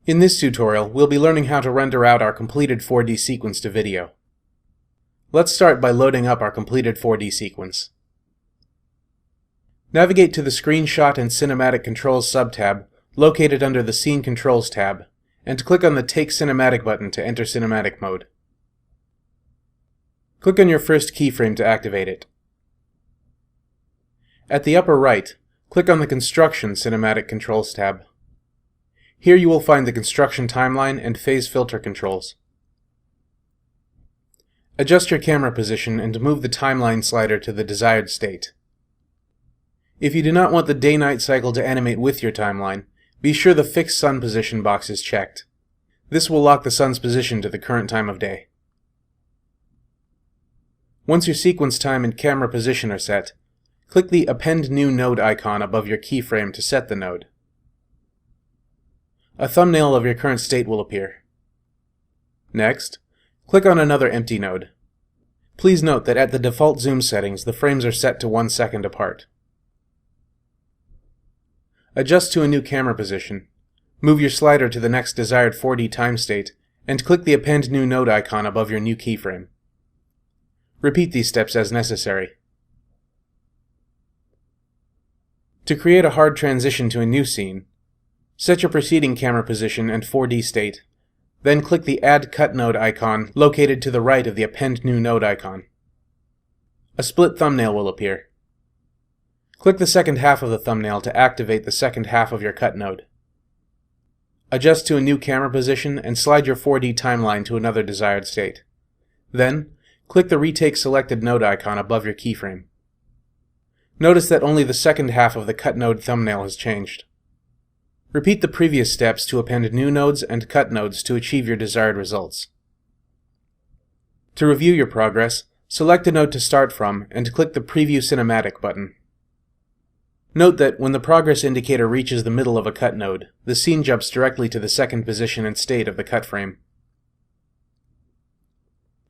In this tutorial, we'll be learning how to render out our completed 4D sequence to video. Let's start by loading up our completed 4D sequence. Navigate to the Screenshot and Cinematic Controls subtab located under the Scene Controls tab, and click on the Take Cinematic button to enter cinematic mode. Click on your first keyframe to activate it. At the upper right, click on the Construction Cinematic Controls tab. Here you will find the construction timeline and phase filter controls. Adjust your camera position and move the timeline slider to the desired state. If you do not want the day-night cycle to animate with your timeline, be sure the Fix Sun Position box is checked. This will lock the sun's position to the current time of day. Once your sequence time and camera position are set, click the Append New Node icon above your keyframe to set the node. A thumbnail of your current state will appear. Next, click on another empty node. Please note that at the default zoom settings, the frames are set to 1 second apart. Adjust to a new camera position, move your slider to the next desired 4D time state, and click the Append New Node icon above your new keyframe. Repeat these steps as necessary. To create a hard transition to a new scene, set your preceding camera position and 4D state, then click the Add Cut Node icon located to the right of the Append New Node icon. A split thumbnail will appear. Click the second half of the thumbnail to activate the second half of your cut node. Adjust to a new camera position and slide your 4D timeline to another desired state. Then, click the Retake Selected Node icon above your keyframe. Notice that only the second half of the cut node thumbnail has changed. Repeat the previous steps to append new nodes and cut nodes to achieve your desired results. To review your progress, select a node to start from and click the Preview Cinematic button. Note that when the progress indicator reaches the middle of a cut node, the scene jumps directly to the second position and state of the cut frame.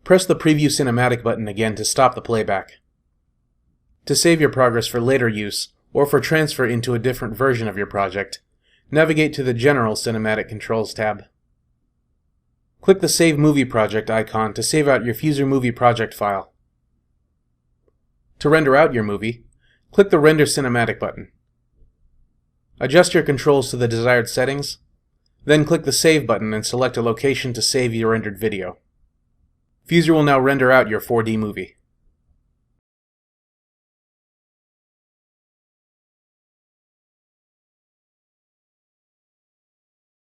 Press the Preview Cinematic button again to stop the playback. To save your progress for later use, or for transfer into a different version of your project, navigate to the General Cinematic Controls tab. Click the Save Movie Project icon to save out your Fuser Movie Project file. To render out your movie, click the Render Cinematic button. Adjust your controls to the desired settings, then click the Save button and select a location to save your rendered video. Fuser will now render out your 4D movie.